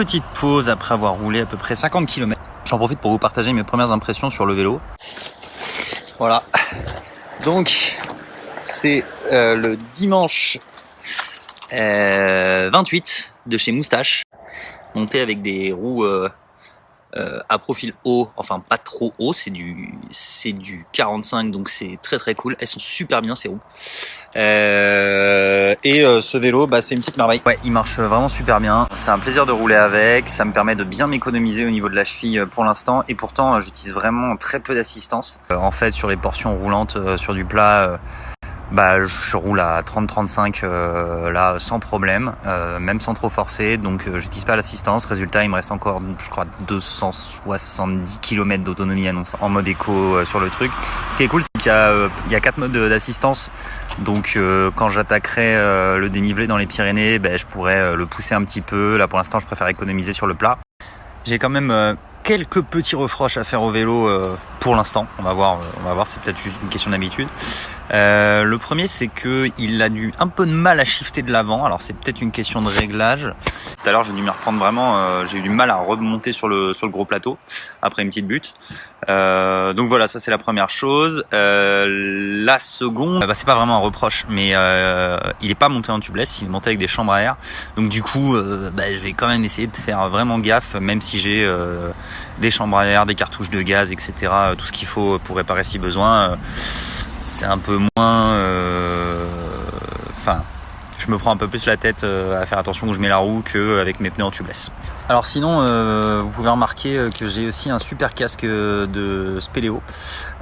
petite pause après avoir roulé à peu près 50 km. J'en profite pour vous partager mes premières impressions sur le vélo. Voilà. Donc, c'est le dimanche 28 de chez Moustache. Monté avec des roues à profil haut, enfin pas trop haut, c'est du 45, donc c'est très très cool. Elles sont super bien ces roues. Ce vélo, bah, c'est une petite merveille. Ouais, il marche vraiment super bien. C'est un plaisir de rouler avec. Ça me permet de bien m'économiser au niveau de la cheville pour l'instant. Et pourtant, j'utilise vraiment très peu d'assistance. En fait, sur les portions roulantes, sur du plat, bah, je roule à 30-35 là sans problème, même sans trop forcer, donc j'utilise pas l'assistance. Résultat, il me reste encore, je crois, 270 km d'autonomie en mode éco sur le truc. Ce qui est cool, c'est qu'il y a 4 modes d'assistance, donc quand j'attaquerai le dénivelé dans les Pyrénées, ben, je pourrais le pousser un petit peu. Là pour l'instant, je préfère économiser sur le plat. J'ai quand même quelques petits reproches à faire au vélo pour l'instant. On va voir, c'est peut-être juste une question d'habitude. Le premier, c'est que il a un peu de mal à shifter de l'avant. Alors c'est peut-être une question de réglage. Tout à l'heure, j'ai dû m'y reprendre vraiment. J'ai eu du mal à remonter sur le gros plateau après une petite butte. Donc voilà, ça c'est la première chose. La seconde, bah, c'est pas vraiment un reproche, mais il est pas monté en tubeless, il est monté avec des chambres à air. Donc du coup, bah, je vais quand même essayer de faire vraiment gaffe, même si j'ai des chambres à air, des cartouches de gaz, etc. Tout ce qu'il faut pour réparer si besoin. C'est un peu moins... je me prends un peu plus la tête à faire attention où je mets la roue qu'avec mes pneus en tubeless. Alors sinon, vous pouvez remarquer que j'ai aussi un super casque de Spéléo.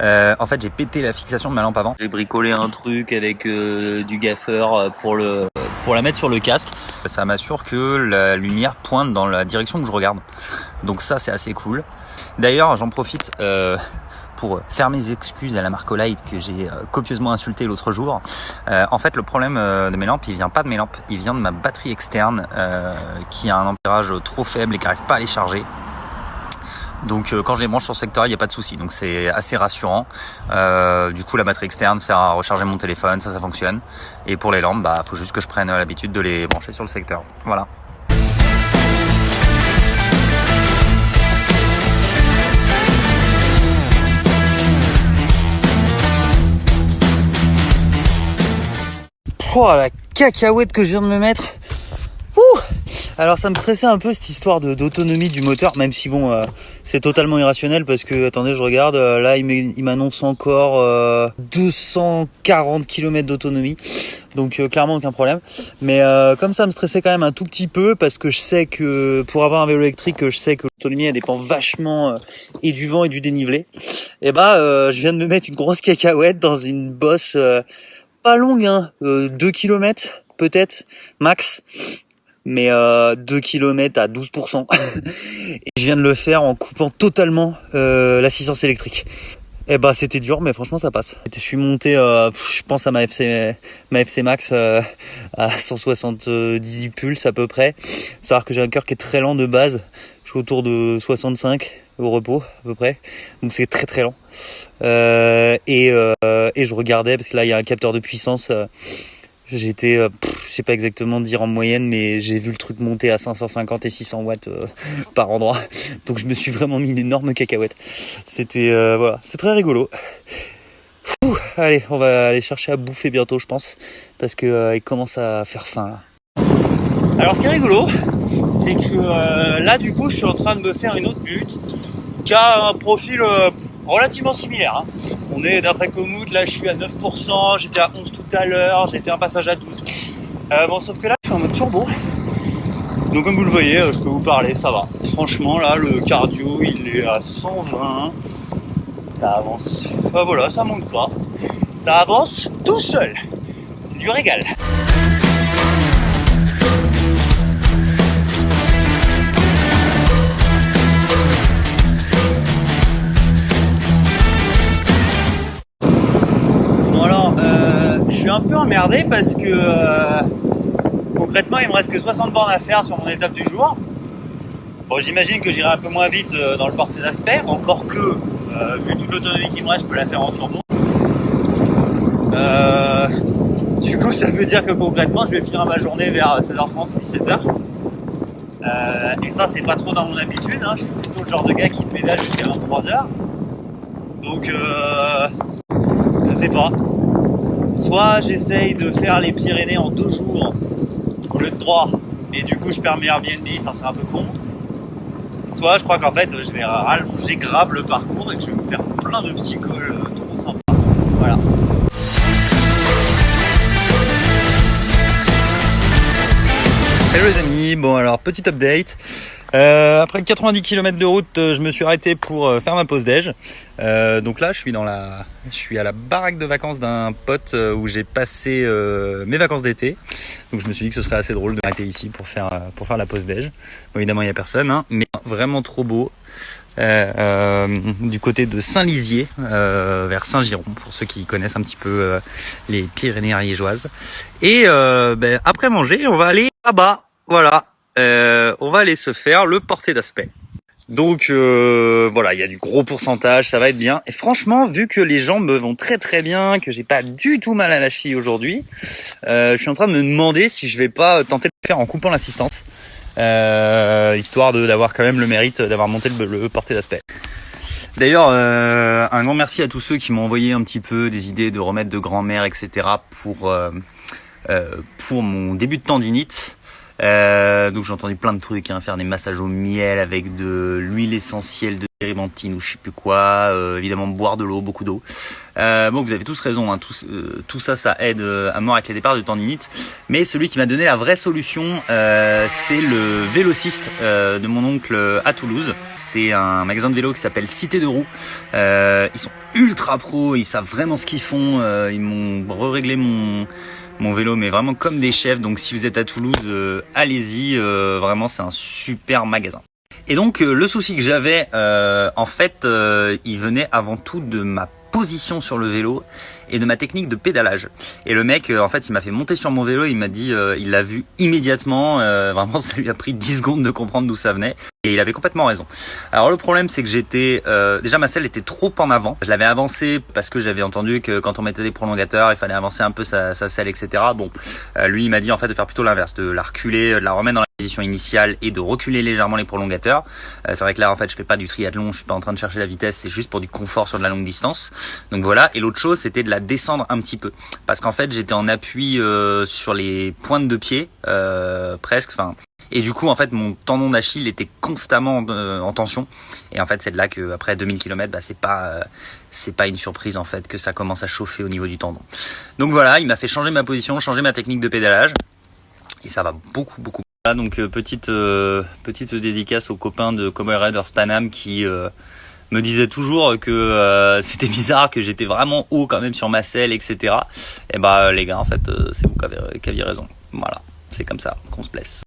En fait, j'ai pété la fixation de ma lampe avant. J'ai bricolé un truc avec du gaffeur pour la mettre sur le casque. Ça m'assure que la lumière pointe dans la direction que je regarde. Donc ça, c'est assez cool. D'ailleurs, j'en profite... pour faire mes excuses à la marque Olight que j'ai copieusement insulté l'autre jour. En fait, le problème de mes lampes, il vient pas de mes lampes, il vient de ma batterie externe qui a un ampérage trop faible et qui n'arrive pas à les charger. Donc quand je les branche sur secteur, il n'y a pas de souci, donc c'est assez rassurant. Du coup, la batterie externe sert à recharger mon téléphone, ça fonctionne. Et pour les lampes, bah, faut juste que je prenne l'habitude de les brancher sur le secteur. Voilà. Oh la cacahuète que je viens de me mettre. Ouh. Alors ça me stressait un peu cette histoire d'autonomie du moteur, même si bon c'est totalement irrationnel parce que attendez, je regarde là il m'annonce encore 240 km d'autonomie. Donc clairement aucun problème. Mais comme ça me stressait quand même un tout petit peu parce que je sais que pour avoir un vélo électrique, je sais que l'autonomie elle dépend vachement et du vent et du dénivelé. Et bah je viens de me mettre une grosse cacahuète dans une bosse pas longue, hein, 2 km peut-être, max, mais 2 km à 12%. Et je viens de le faire en coupant totalement l'assistance électrique. Et bah c'était dur, mais franchement ça passe. Je suis monté, je pense à ma FC Max à 170 pulses à peu près. Faut savoir que j'ai un cœur qui est très lent de base, je suis autour de 65 au repos à peu près, donc c'est très très lent. Et je regardais parce que là il y a un capteur de puissance. J'étais, je sais pas exactement dire en moyenne, mais j'ai vu le truc monter à 550 et 600 watts par endroit. Donc je me suis vraiment mis une énorme cacahuète. C'était voilà, c'est très rigolo. Allez, on va aller chercher à bouffer bientôt, je pense, parce que il commence à faire faim là. Alors ce qui est rigolo, c'est que là du coup je suis en train de me faire une autre butte qui a un profil relativement similaire. Hein. On est d'après Komoot, là je suis à 9%, j'étais à 11 tout à l'heure, j'ai fait un passage à 12. Bon sauf que là je suis en mode turbo. Donc comme vous le voyez, je peux vous parler, ça va. Franchement là le cardio il est à 120. Ça avance. Voilà, ça monte pas. Ça avance tout seul. C'est du régal. Je suis un peu emmerdé parce que concrètement il me reste que 60 bornes à faire sur mon étape du jour. Bon, j'imagine que j'irai un peu moins vite dans le porté d'aspect, encore que vu toute l'autonomie qui me reste, je peux la faire en turbo. Du coup ça veut dire que concrètement je vais finir ma journée vers 16h30 ou 17h. Et ça, c'est pas trop dans mon habitude, hein. Je suis plutôt le genre de gars qui pédale jusqu'à 23 heures. Donc, je sais pas. Soit j'essaye de faire les Pyrénées en 2 jours au lieu de 3, et du coup je perds mes Airbnb, enfin c'est un peu con. Soit je crois qu'en fait je vais rallonger grave le parcours et que je vais me faire plein de petits cols trop sympas. Voilà. Hello les amis, bon alors petit update. Après 90 km de route, je me suis arrêté pour faire ma pause déj. Donc là, je suis à la baraque de vacances d'un pote où j'ai passé mes vacances d'été. Donc je me suis dit que ce serait assez drôle de m'arrêter ici pour faire la pause déj. Bon, évidemment, il n'y a personne, hein, mais vraiment trop beau. Du côté de Saint-Lizier, vers Saint-Giron, pour ceux qui connaissent un petit peu les Pyrénées ariégeoises. Et après manger, on va aller là-bas. Voilà. On va aller se faire le porté d'aspect. Donc voilà, il y a du gros pourcentage, ça va être bien. Et franchement, vu que les jambes me vont très très bien, que j'ai pas du tout mal à la cheville aujourd'hui, je suis en train de me demander si je vais pas tenter de le faire en coupant l'assistance, histoire d'avoir quand même le mérite d'avoir monté le porté d'aspect. D'ailleurs, un grand merci à tous ceux qui m'ont envoyé un petit peu des idées de remèdes de grand-mère, etc. pour mon début de tendinite. Donc j'ai entendu plein de trucs, hein, faire des massages au miel avec de l'huile essentielle de térébenthine ou je sais plus quoi, évidemment boire de l'eau, beaucoup d'eau. Bon, vous avez tous raison, hein, tout ça aide à mort avec les départs de tendinite. Mais celui qui m'a donné la vraie solution, c'est le Vélociste de mon oncle à Toulouse. C'est un magasin de vélo qui s'appelle Cité de Roue. Ils sont ultra pros, ils savent vraiment ce qu'ils font. Ils m'ont réglé mon vélo, mais vraiment comme des chefs. Donc si vous êtes à Toulouse, allez-y, vraiment c'est un super magasin. Et donc le souci que j'avais, en fait, il venait avant tout de ma position sur le vélo et de ma technique de pédalage. Et le mec, en fait, il m'a fait monter sur mon vélo, il m'a dit, il l'a vu immédiatement, vraiment ça lui a pris 10 secondes de comprendre d'où ça venait. Et il avait complètement raison. Alors le problème, c'est que déjà ma selle était trop en avant. Je l'avais avancée parce que j'avais entendu que quand on mettait des prolongateurs, il fallait avancer un peu sa selle, etc. Bon, lui, il m'a dit en fait de faire plutôt l'inverse, de la reculer, de la remettre dans la position initiale et de reculer légèrement les prolongateurs. C'est vrai que là, en fait, je fais pas du triathlon, je suis pas en train de chercher la vitesse, c'est juste pour du confort sur de la longue distance. Donc voilà. Et l'autre chose, c'était de la descendre un petit peu, parce qu'en fait, j'étais en appui sur les pointes de pied, presque. Enfin. Et du coup, en fait, mon tendon d'Achille était constamment en tension. Et en fait, c'est de là que après 2000 km, c'est pas une surprise en fait que ça commence à chauffer au niveau du tendon. Donc voilà, il m'a fait changer ma position, changer ma technique de pédalage, et ça va beaucoup. Voilà, donc petite dédicace aux copains de Cowboy Riders Paname qui me disaient toujours que c'était bizarre, que j'étais vraiment haut quand même sur ma selle, etc. Et les gars, en fait, c'est vous qui aviez raison. Voilà, c'est comme ça qu'on se blesse.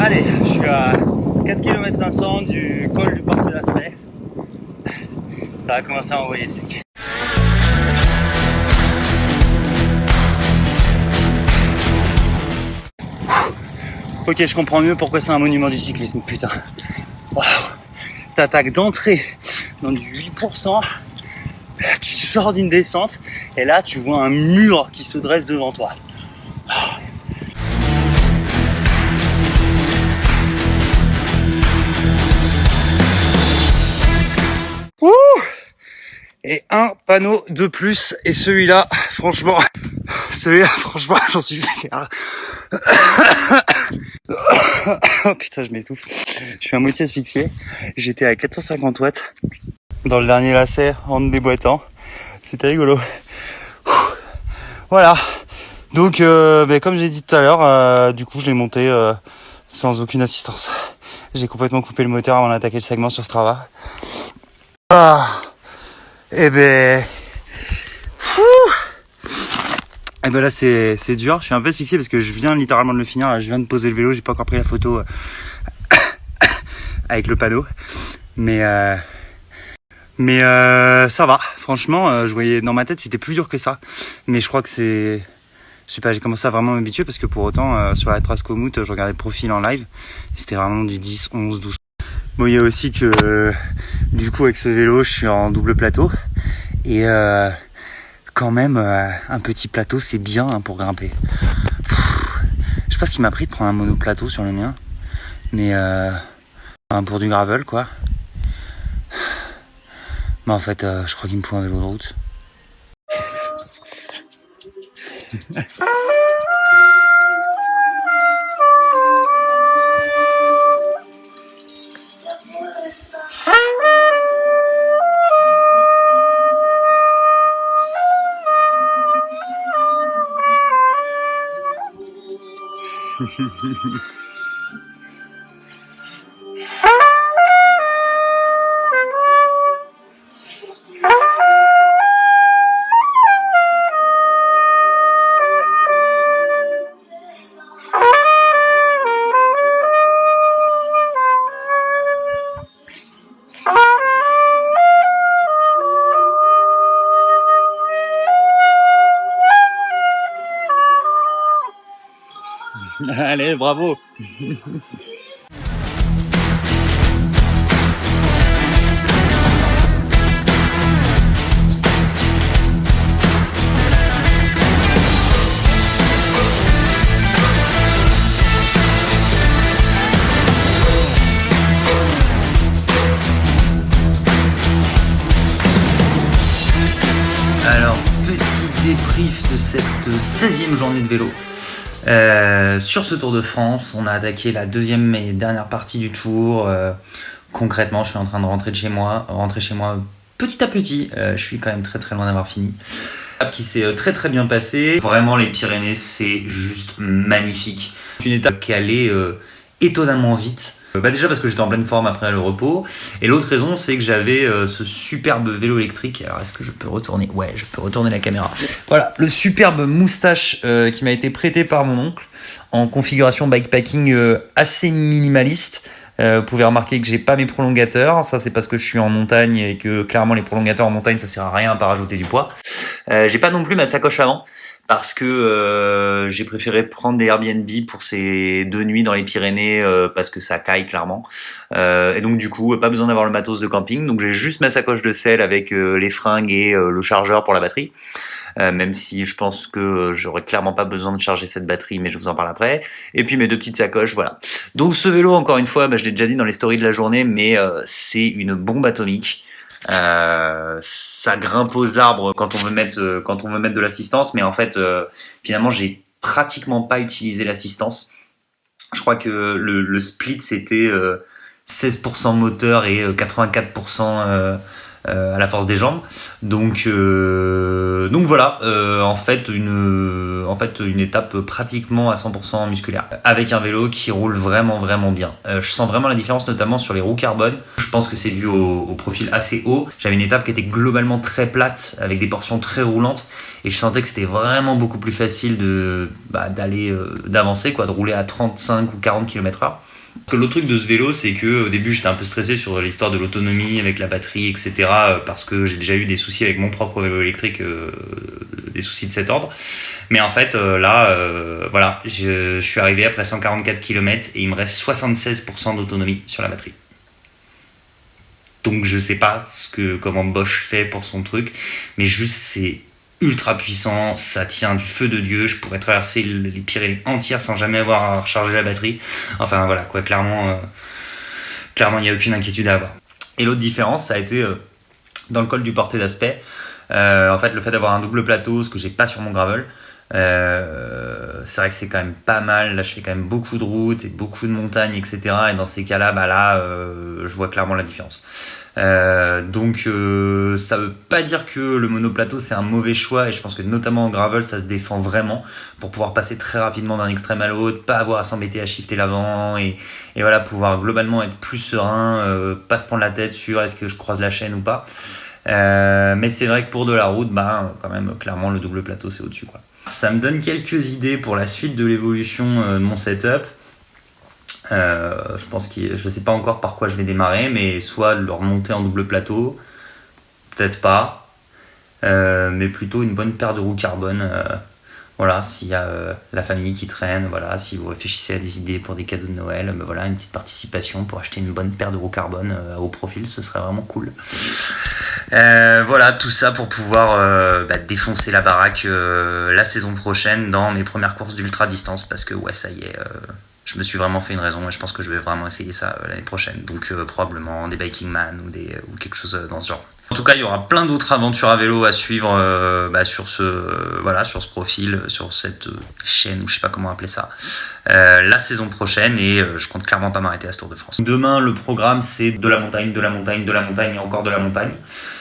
Allez, je suis à 4 km 500 du col du porté d'aspect. Ça va commencer à envoyer sec. Ok, je comprends mieux pourquoi c'est un monument du cyclisme, putain. Waouh. T'attaques d'entrée dans du 8%, tu sors d'une descente, et là tu vois un mur qui se dresse devant toi. Ouh. Et un panneau de plus, et celui-là, franchement, j'en suis fier. Oh putain, je m'étouffe. Je suis à moitié asphyxié. J'étais à 450 watts dans le dernier lacet en me déboîtant. C'était rigolo. Voilà. Donc, comme j'ai dit tout à l'heure, du coup, je l'ai monté sans aucune assistance. J'ai complètement coupé le moteur avant d'attaquer le segment sur Strava. Et là c'est dur, je suis un peu asphyxié parce que je viens littéralement de le finir, là, je viens de poser le vélo, j'ai pas encore pris la photo avec le panneau, mais ça va, franchement, je voyais dans ma tête c'était plus dur que ça, mais je crois que je sais pas, j'ai commencé à vraiment m'habituer parce que pour autant sur la trace Komoot, je regardais le profil en live, c'était vraiment du 10, 11, 12. Bon, il y a aussi que du coup avec ce vélo, je suis en double plateau et quand même un petit plateau c'est bien hein, pour grimper. Je sais pas ce qui m'a pris de prendre un monoplateau sur le mien, mais pour du gravel quoi. Mais en fait, je crois qu'il me faut un vélo de route. Allez, bravo. Alors, petit débrief de cette 16e journée de vélo. Sur ce Tour de France, on a attaqué la deuxième et dernière partie du tour. Concrètement, je suis en train de rentrer chez moi petit à petit. Je suis quand même très très loin d'avoir fini. Qui s'est très très bien passé. Vraiment, les Pyrénées, c'est juste magnifique. Une étape qui allait étonnamment vite. Déjà parce que j'étais en pleine forme après le repos. Et l'autre raison, c'est que j'avais ce superbe vélo électrique. Alors, est-ce que je peux retourner ? Ouais, je peux retourner la caméra. Voilà, le superbe moustache qui m'a été prêté par mon oncle en configuration bikepacking assez minimaliste. Vous pouvez remarquer que j'ai pas mes prolongateurs. Ça, c'est parce que je suis en montagne et que clairement, les prolongateurs en montagne, ça sert à rien à pas rajouter du poids. J'ai pas non plus ma sacoche avant. Parce que j'ai préféré prendre des Airbnb pour ces 2 nuits dans les Pyrénées parce que ça caille clairement. Et donc du coup, pas besoin d'avoir le matos de camping. Donc j'ai juste ma sacoche de sel avec les fringues et le chargeur pour la batterie. Même si je pense que j'aurais clairement pas besoin de charger cette batterie, mais je vous en parle après. Et puis mes 2 petites sacoches, voilà. Donc ce vélo, encore une fois, je l'ai déjà dit dans les stories de la journée, mais c'est une bombe atomique. Ça grimpe aux arbres quand on veut mettre de l'assistance, mais en fait finalement j'ai pratiquement pas utilisé l'assistance. Je crois que le split c'était 16% moteur et 84% à la force des jambes. Donc voilà, en fait une étape pratiquement à 100% musculaire avec un vélo qui roule vraiment vraiment bien. Je sens vraiment la différence notamment sur les roues carbone. Je pense que c'est dû au profil assez haut. J'avais une étape qui était globalement très plate avec des portions très roulantes et je sentais que c'était vraiment beaucoup plus facile d'avancer quoi, de rouler à 35 ou 40 km/h. Parce que l'autre truc de ce vélo, c'est que au début j'étais un peu stressé sur l'histoire de l'autonomie avec la batterie, etc. Parce que j'ai déjà eu des soucis avec mon propre vélo électrique, des soucis de cet ordre. Mais en fait voilà, je suis arrivé après 144 km et il me reste 76% d'autonomie sur la batterie. Donc je sais pas comment Bosch fait pour son truc, mais juste c'est ultra puissant, ça tient du feu de Dieu, je pourrais traverser les Pyrénées entières sans jamais avoir à recharger la batterie. Enfin voilà quoi, clairement il n'y a aucune inquiétude à avoir. Et l'autre différence, ça a été dans le col du Portet d'Aspet. En fait, le fait d'avoir un double plateau, ce que j'ai pas sur mon gravel, c'est vrai que c'est quand même pas mal. Là, je fais quand même beaucoup de routes et beaucoup de montagnes, etc. Et dans ces cas-là, je vois clairement la différence. Donc ça veut pas dire que le monoplateau c'est un mauvais choix, et je pense que notamment en gravel ça se défend vraiment pour pouvoir passer très rapidement d'un extrême à l'autre, pas avoir à s'embêter à shifter l'avant et voilà, pouvoir globalement être plus serein, pas se prendre la tête sur est-ce que je croise la chaîne ou pas. Mais c'est vrai que pour de la route, quand même clairement le double plateau c'est au-dessus quoi. Ça me donne quelques idées pour la suite de l'évolution de mon setup. Je pense je sais pas encore par quoi je vais démarrer, mais soit le remonter en double plateau, peut-être pas, mais plutôt une bonne paire de roues carbone. Voilà, s'il y a la famille qui traîne, voilà, si vous réfléchissez à des idées pour des cadeaux de Noël, ben voilà, une petite participation pour acheter une bonne paire de roues carbone à haut profil, ce serait vraiment cool. Voilà, tout ça pour pouvoir défoncer la baraque la saison prochaine dans mes premières courses d'ultra distance, parce que ouais, ça y est, je me suis vraiment fait une raison et je pense que je vais vraiment essayer ça l'année prochaine. Donc probablement des Biking Man ou quelque chose dans ce genre. En tout cas, il y aura plein d'autres aventures à vélo à suivre sur ce profil, sur cette chaîne, ou je sais pas comment appeler ça, la saison prochaine, et je compte clairement pas m'arrêter à ce Tour de France. Demain, le programme, c'est de la montagne, de la montagne, de la montagne et encore de la montagne.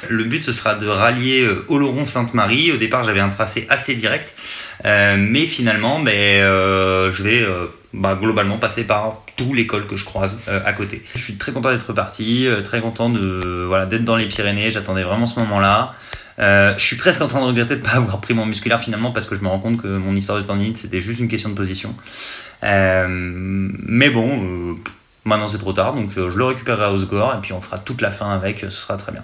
Le but, ce sera de rallier Oloron-Sainte-Marie. Au départ, j'avais un tracé assez direct, mais finalement, je vais globalement passer par tous les cols que je croise à côté. Je suis très content d'être parti, très content d'être dans les Pyrénées. J'attendais vraiment ce moment-là. Je suis presque en train de regretter de ne pas avoir pris mon musculaire finalement, parce que je me rends compte que mon histoire de tendinite, c'était juste une question de position. Mais bon, maintenant c'est trop tard, donc je le récupérerai à Osgore et puis on fera toute la fin avec, ce sera très bien.